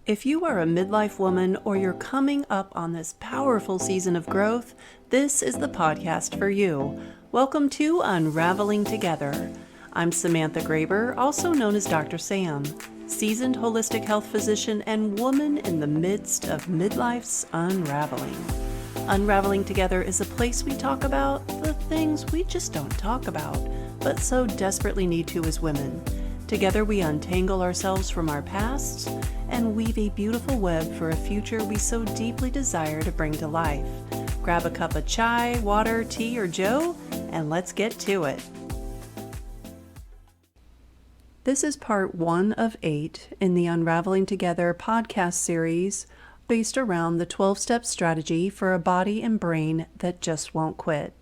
If you are a midlife woman or you're coming up on this powerful season of growth, this is the podcast for you. Welcome to Unraveling Together. I'm Samantha Graber, also known as Dr. Sam, seasoned holistic health physician and woman in the midst of midlife's unraveling. Unraveling Together is a place we talk about the things we just don't talk about, but so desperately need to as women. Together we untangle ourselves from our pasts and weave a beautiful web for a future we so deeply desire to bring to life. Grab a cup of chai, water, tea, or joe, and let's get to it. This is part 1 of 8 in the Unraveling Together podcast series based around the 12-step strategy for a body and brain that just won't quit.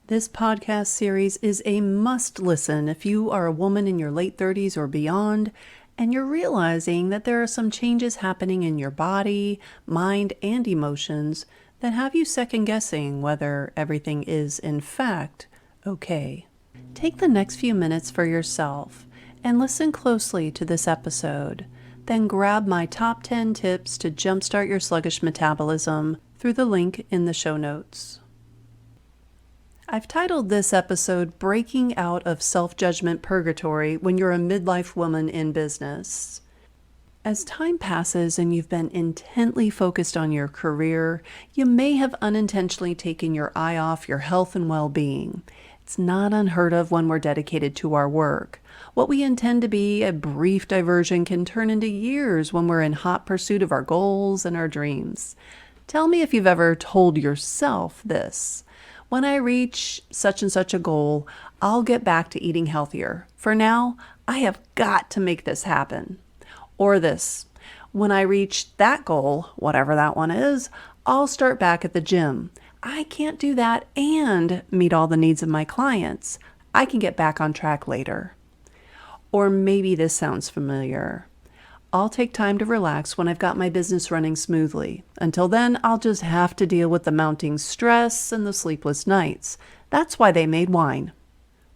This podcast series is a must listen if you are a woman in your late 30s or beyond, and you're realizing that there are some changes happening in your body, mind, and emotions that have you second guessing whether everything is, in fact, okay. Take the next few minutes for yourself and listen closely to this episode. Then grab my top 10 tips to jumpstart your sluggish metabolism through the link in the show notes. I've titled this episode Breaking Out of Self-Judgement Purgatory When You're a Midlife Woman in Business. As time passes and you've been intently focused on your career, you may have unintentionally taken your eye off your health and well-being. It's not unheard of when we're dedicated to our work. What we intend to be a brief diversion can turn into years when we're in hot pursuit of our goals and our dreams. Tell me if you've ever told yourself this. When I reach such and such a goal, I'll get back to eating healthier. For now, I have got to make this happen. Or this, when I reach that goal, whatever that one is, I'll start back at the gym. I can't do that and meet all the needs of my clients. I can get back on track later. Or maybe this sounds familiar. I'll take time to relax when I've got my business running smoothly. Until then, I'll just have to deal with the mounting stress and the sleepless nights. That's why they made wine.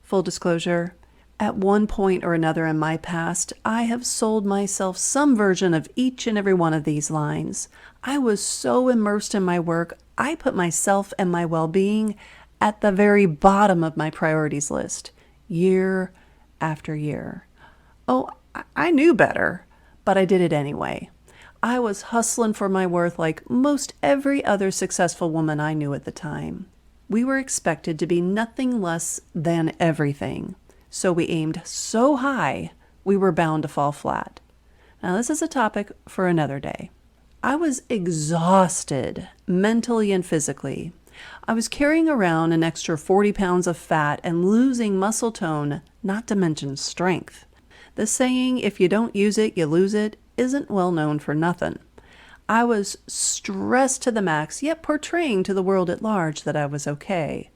Full disclosure, at one point or another in my past, I have sold myself some version of each and every one of these lines. I was so immersed in my work, I put myself and my well-being at the very bottom of my priorities list, year after year. Oh, I knew better. But I did it anyway. I was hustling for my worth like most every other successful woman I knew at the time. We were expected to be nothing less than everything. So we aimed so high, we were bound to fall flat. Now this is a topic for another day. I was exhausted, mentally and physically. I was carrying around an extra 40 pounds of fat and losing muscle tone, not to mention strength. The saying, if you don't use it, you lose it, isn't well known for nothing. I was stressed to the max, yet portraying to the world at large that I was okay,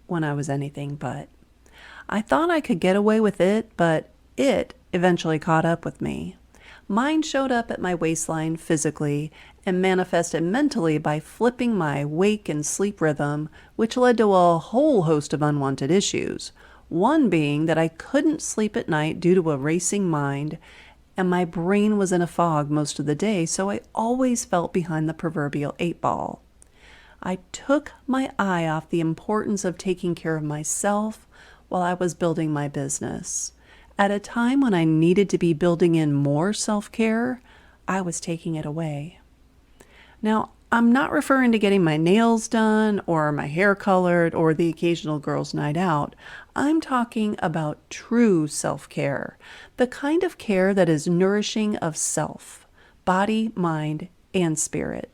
when I was anything but. I thought I could get away with it, but it eventually caught up with me. Mine showed up at my waistline physically and manifested mentally by flipping my wake and sleep rhythm, which led to a whole host of unwanted issues. One being that I couldn't sleep at night due to a racing mind, and my brain was in a fog most of the day, so I always felt behind the proverbial 8 ball. I took my eye off the importance of taking care of myself while I was building my business. At a time when I needed to be building in more self-care, I was taking it away. Now, I'm not referring to getting my nails done or my hair colored or the occasional girls' night out. I'm talking about true self-care, the kind of care that is nourishing of self, body, mind, and spirit.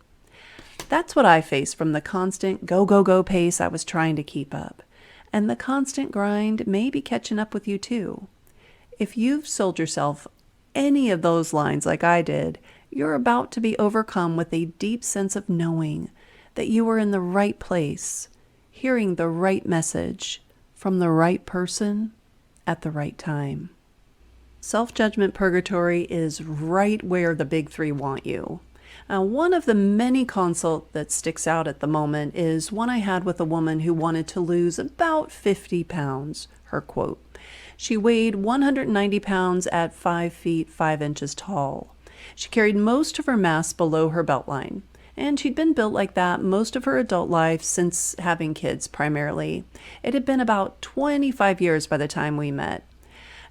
That's what I faced from the constant go, go, go pace I was trying to keep up. And the constant grind may be catching up with you too. If you've sold yourself any of those lines like I did, you're about to be overcome with a deep sense of knowing that you are in the right place, hearing the right message from the right person at the right time. Self-Judgement Purgatory is right where the big 3 want you. Now, one of the many consults that sticks out at the moment is one I had with a woman who wanted to lose about 50 pounds, her quote. She weighed 190 pounds at 5 feet 5 inches tall. She carried most of her mass below her beltline, and she'd been built like that most of her adult life since having kids primarily. It had been about 25 years by the time we met.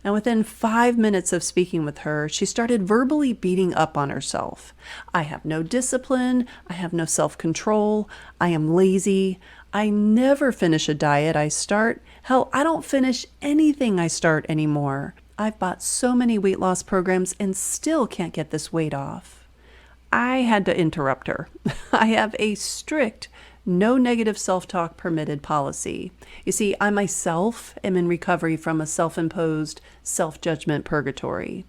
And within 5 minutes of speaking with her, she started verbally beating up on herself. I have no discipline. I have no self-control. I am lazy. I never finish a diet I start. Hell, I don't finish anything I start anymore. I've bought so many weight loss programs and still can't get this weight off. I had to interrupt her. I have a strict no negative self-talk permitted policy. You see, I myself am in recovery from a self-imposed self-judgment purgatory.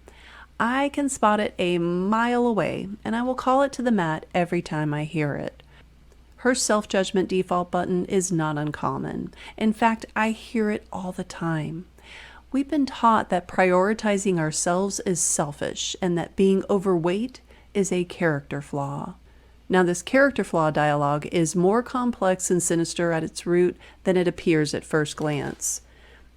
I can spot it a mile away, and I will call it to the mat every time I hear it. Her self-judgment default button is not uncommon. In fact, I hear it all the time. We've been taught that prioritizing ourselves is selfish and that being overweight is a character flaw. Now, this character flaw dialogue is more complex and sinister at its root than it appears at first glance.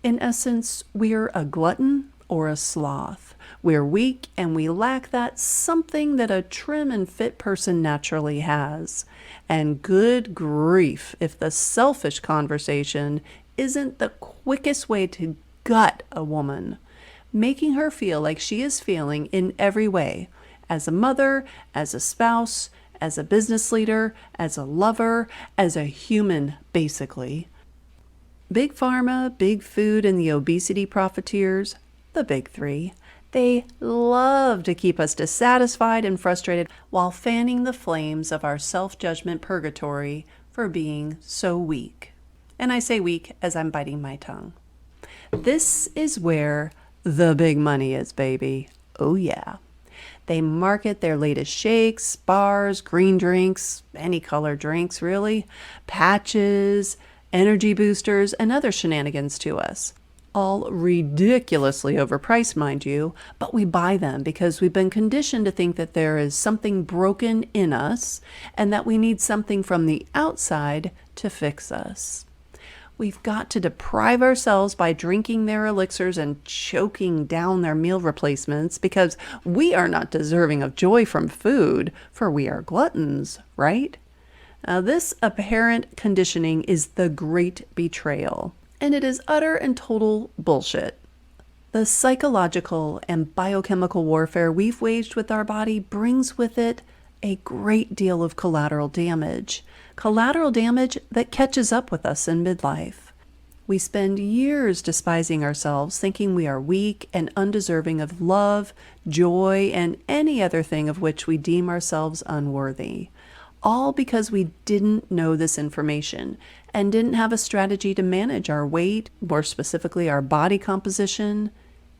In essence, we're a glutton or a sloth. We're weak and we lack that something that a trim and fit person naturally has. And good grief, if the selfish conversation isn't the quickest way to gut a woman, making her feel like she is failing in every way, as a mother, as a spouse, as a business leader, as a lover, as a human, basically. Big pharma, big food, and the obesity profiteers, the big three, they love to keep us dissatisfied and frustrated while fanning the flames of our self-judgment purgatory for being so weak. And I say weak as I'm biting my tongue. This is where the big money is, baby. Oh yeah. They market their latest shakes, bars, green drinks, any color drinks really, patches, energy boosters, and other shenanigans to us. All ridiculously overpriced, mind you, but we buy them because we've been conditioned to think that there is something broken in us and that we need something from the outside to fix us. We've got to deprive ourselves by drinking their elixirs and choking down their meal replacements because we are not deserving of joy from food, for we are gluttons, right? Now, this apparent conditioning is the great betrayal, and it is utter and total bullshit. The psychological and biochemical warfare we've waged with our body brings with it a great deal of collateral damage that catches up with us in midlife. We spend years despising ourselves, thinking we are weak and undeserving of love, joy, and any other thing of which we deem ourselves unworthy. All because we didn't know this information and didn't have a strategy to manage our weight, more specifically our body composition,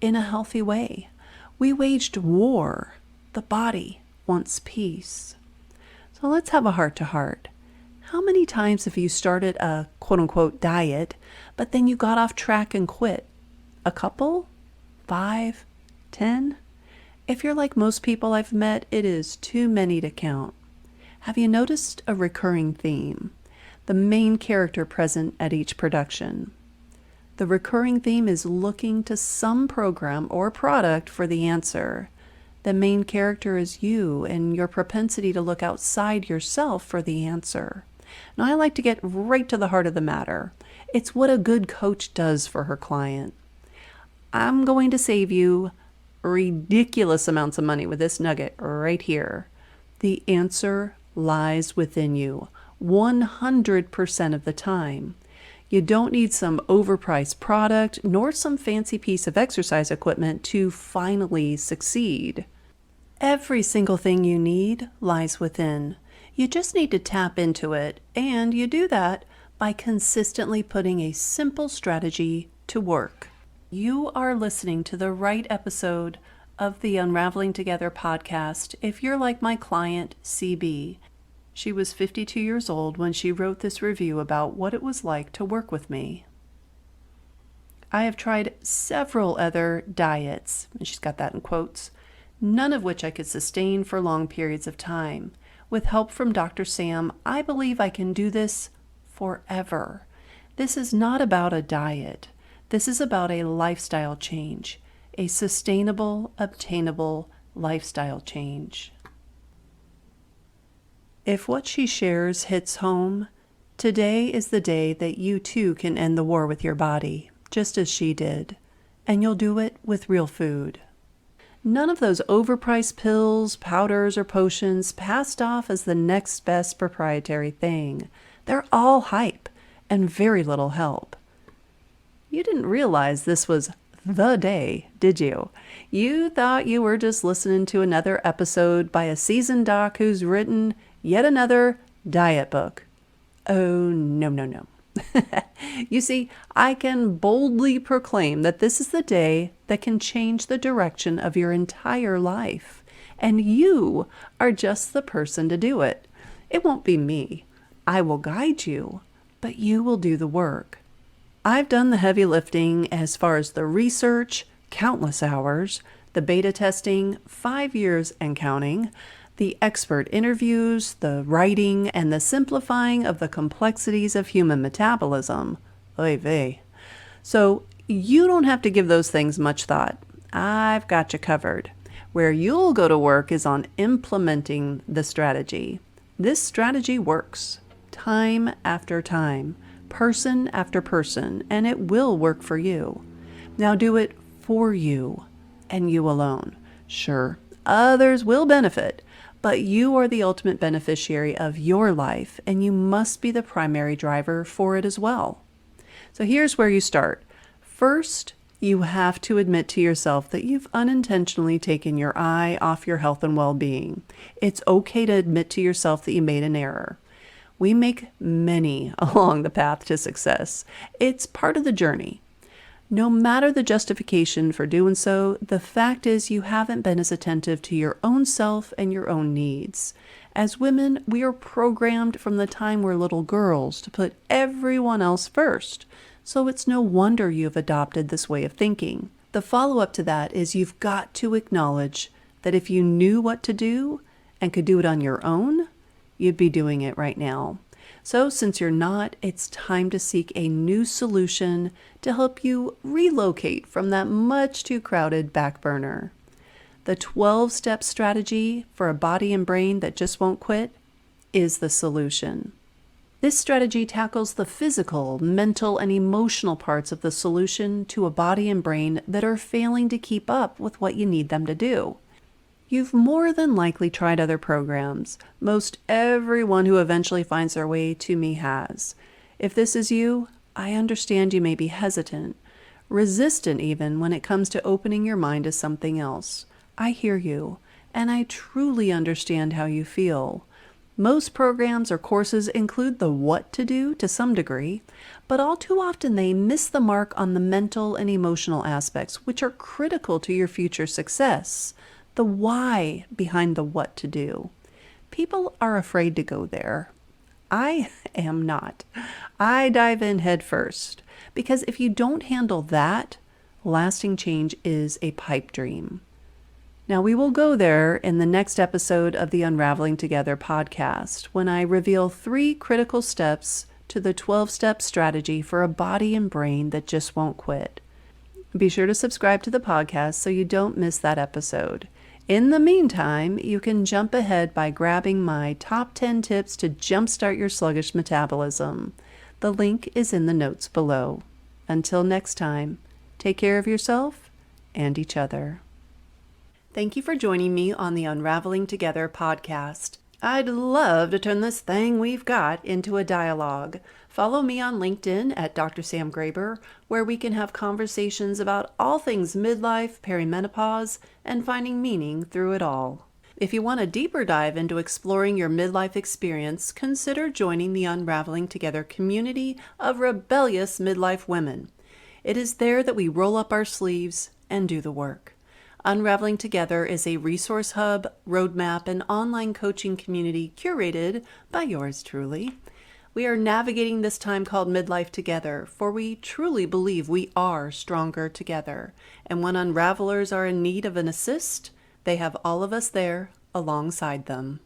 in a healthy way. We waged war. The body wants peace. So let's have a heart-to-heart. How many times have you started a quote-unquote diet, but then you got off track and quit? A couple? 5? 10? If you're like most people I've met, it is too many to count. Have you noticed a recurring theme? The main character present at each production. The recurring theme is looking to some program or product for the answer. The main character is you and your propensity to look outside yourself for the answer. Now, I like to get right to the heart of the matter. It's what a good coach does for her client. I'm going to save you ridiculous amounts of money with this nugget right here. The answer lies within you 100% of the time. You don't need some overpriced product nor some fancy piece of exercise equipment to finally succeed. Every single thing you need lies within. You just need to tap into it, and you do that by consistently putting a simple strategy to work. You are listening to the right episode of the Unraveling Together podcast if you're like my client, CB. She was 52 years old when she wrote this review about what it was like to work with me. I have tried several other diets, and she's got that in quotes, none of which I could sustain for long periods of time. With help from Dr. Sam, I believe I can do this forever. This is not about a diet. This is about a lifestyle change, a sustainable, obtainable, lifestyle change. If what she shares hits home, today is the day that you too can end the war with your body, just as she did, and you'll do it with real food. None of those overpriced pills, powders, or potions passed off as the next best proprietary thing. They're all hype and very little help. You didn't realize this was the day, did you? You thought you were just listening to another episode by a seasoned doc who's written yet another diet book. Oh, no, no, no. You see, I can boldly proclaim that this is the day that can change the direction of your entire life. And you are just the person to do it. It won't be me. I will guide you, but you will do the work. I've done the heavy lifting as far as the research, countless hours, the beta testing, 5 years and counting, the expert interviews, the writing, and the simplifying of the complexities of human metabolism. Oy vey. So you don't have to give those things much thought. I've got you covered. Where you'll go to work is on implementing the strategy. This strategy works time after time, person after person, and it will work for you. Now do it for you and you alone. Sure, others will benefit, but you are the ultimate beneficiary of your life, and you must be the primary driver for it as well. So here's where you start. First, you have to admit to yourself that you've unintentionally taken your eye off your health and well-being. It's okay to admit to yourself that you made an error. We make many along the path to success. It's part of the journey. No matter the justification for doing so, the fact is you haven't been as attentive to your own self and your own needs. As women, we are programmed from the time we're little girls to put everyone else first. So it's no wonder you've adopted this way of thinking. The follow-up to that is you've got to acknowledge that if you knew what to do and could do it on your own, you'd be doing it right now. So since you're not, it's time to seek a new solution to help you relocate from that much too crowded back burner. The 12-step strategy for a body and brain that just won't quit is the solution. This strategy tackles the physical, mental, and emotional parts of the solution to a body and brain that are failing to keep up with what you need them to do. You've more than likely tried other programs. Most everyone who eventually finds their way to me has. If this is you, I understand you may be hesitant, resistant even when it comes to opening your mind to something else. I hear you, and I truly understand how you feel. Most programs or courses include the what to do to some degree, but all too often they miss the mark on the mental and emotional aspects, which are critical to your future success. The why behind the what to do. People are afraid to go there. I am not. I dive in head first, because if you don't handle that, lasting change is a pipe dream. Now we will go there in the next episode of the Unraveling Together podcast, when I reveal 3 critical steps to the 12-step strategy for a body and brain that just won't quit. Be sure to subscribe to the podcast so you don't miss that episode. In the meantime, you can jump ahead by grabbing my top 10 tips to jumpstart your sluggish metabolism. The link is in the notes below. Until next time, take care of yourself and each other. Thank you for joining me on the Unraveling Together podcast. I'd love to turn this thing we've got into a dialogue. Follow me on LinkedIn at Dr. Sam Graber, where we can have conversations about all things midlife, perimenopause, and finding meaning through it all. If you want a deeper dive into exploring your midlife experience, consider joining the Unraveling Together community of rebellious midlife women. It is there that we roll up our sleeves and do the work. Unraveling Together is a resource hub, roadmap, and online coaching community curated by yours truly. We are navigating this time called midlife together, for we truly believe we are stronger together. And when unravelers are in need of an assist, they have all of us there alongside them.